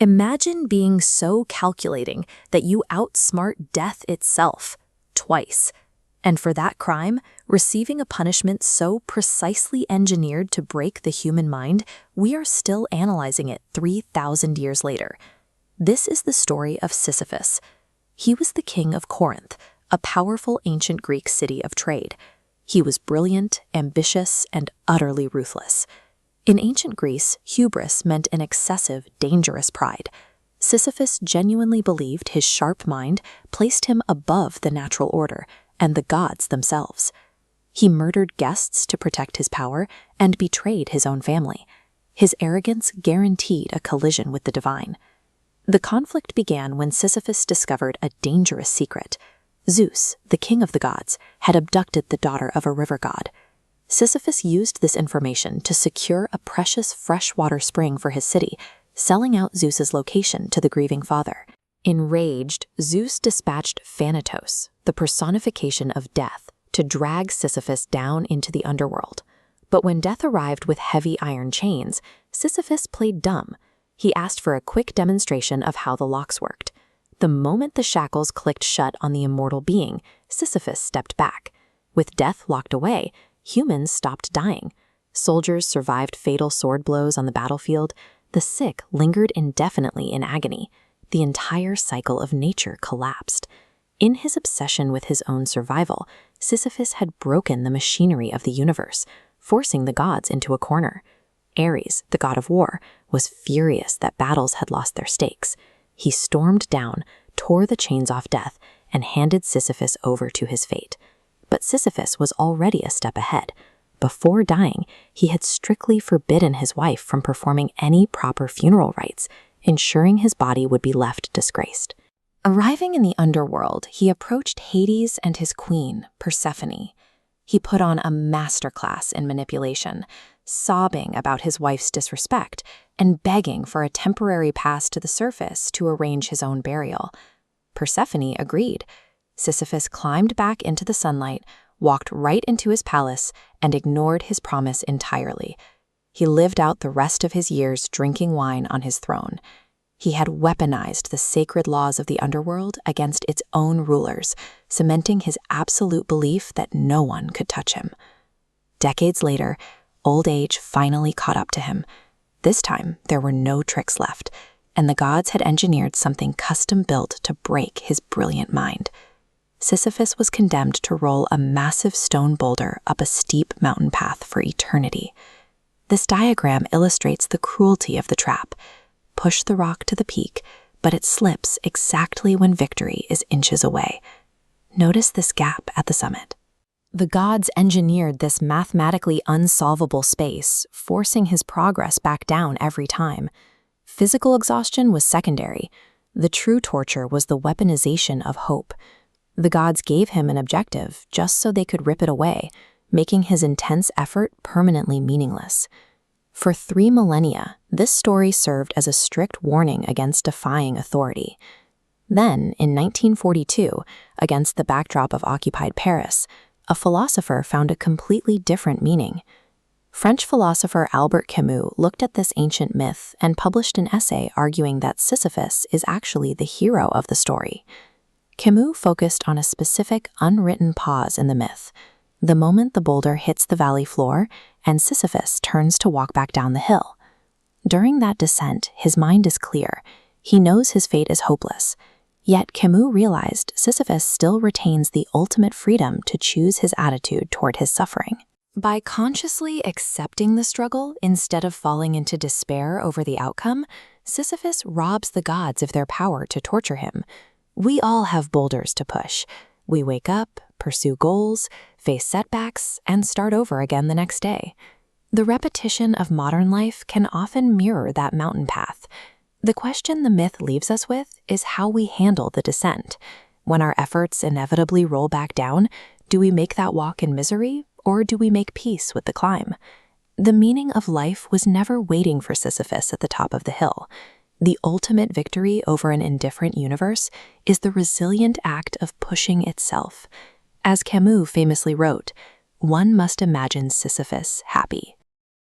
Imagine being so calculating that you outsmart death itself, twice. And for that crime, receiving a punishment so precisely engineered to break the human mind, we are still analyzing it 3,000 years later. This is the story of Sisyphus. He was the king of Corinth, a powerful ancient Greek city of trade. He was brilliant, ambitious, and utterly ruthless. In ancient Greece, hubris meant an excessive, dangerous pride. Sisyphus genuinely believed his sharp mind placed him above the natural order and the gods themselves. He murdered guests to protect his power and betrayed his own family. His arrogance guaranteed a collision with the divine. The conflict began when Sisyphus discovered a dangerous secret. Zeus, the king of the gods, had abducted the daughter of a river god. Sisyphus used this information to secure a precious freshwater spring for his city, selling out Zeus's location to the grieving father. Enraged, Zeus dispatched Thanatos, the personification of death, to drag Sisyphus down into the underworld. But when death arrived with heavy iron chains, Sisyphus played dumb. He asked for a quick demonstration of how the locks worked. The moment the shackles clicked shut on the immortal being, Sisyphus stepped back. With death locked away, humans stopped dying. Soldiers survived fatal sword blows on the battlefield. The sick lingered indefinitely in agony. The entire cycle of nature collapsed. In his obsession with his own survival, Sisyphus had broken the machinery of the universe, forcing the gods into a corner. Ares, the god of war, was furious that battles had lost their stakes. He stormed down, tore the chains off death, and handed Sisyphus over to his fate. But Sisyphus was already a step ahead. Before dying, he had strictly forbidden his wife from performing any proper funeral rites, ensuring his body would be left disgraced. Arriving in the underworld, he approached Hades and his queen, Persephone. He put on a masterclass in manipulation, sobbing about his wife's disrespect and begging for a temporary pass to the surface to arrange his own burial. Persephone agreed. Sisyphus climbed back into the sunlight, walked right into his palace, and ignored his promise entirely. He lived out the rest of his years drinking wine on his throne. He had weaponized the sacred laws of the underworld against its own rulers, cementing his absolute belief that no one could touch him. Decades later, old age finally caught up to him. This time, there were no tricks left, and the gods had engineered something custom-built to break his brilliant mind. Sisyphus was condemned to roll a massive stone boulder up a steep mountain path for eternity. This diagram illustrates the cruelty of the trap. Push the rock to the peak, but it slips exactly when victory is inches away. Notice this gap at the summit. The gods engineered this mathematically unsolvable space, forcing his progress back down every time. Physical exhaustion was secondary. The true torture was the weaponization of hope. The gods gave him an objective just so they could rip it away, making his intense effort permanently meaningless. For 3 millennia, this story served as a strict warning against defying authority. Then, in 1942, against the backdrop of occupied Paris, a philosopher found a completely different meaning. French philosopher Albert Camus looked at this ancient myth and published an essay arguing that Sisyphus is actually the hero of the story. Camus focused on a specific unwritten pause in the myth, the moment the boulder hits the valley floor and Sisyphus turns to walk back down the hill. During that descent, his mind is clear. He knows his fate is hopeless. Yet Camus realized Sisyphus still retains the ultimate freedom to choose his attitude toward his suffering. By consciously accepting the struggle instead of falling into despair over the outcome, Sisyphus robs the gods of their power to torture him. We all have boulders to push. We wake up, pursue goals, face setbacks, and start over again the next day. The repetition of modern life can often mirror that mountain path. The question the myth leaves us with is how we handle the descent. When our efforts inevitably roll back down, do we make that walk in misery, or do we make peace with the climb? The meaning of life was never waiting for Sisyphus at the top of the hill. The ultimate victory over an indifferent universe is the resilient act of pushing itself. As Camus famously wrote, "One must imagine Sisyphus happy."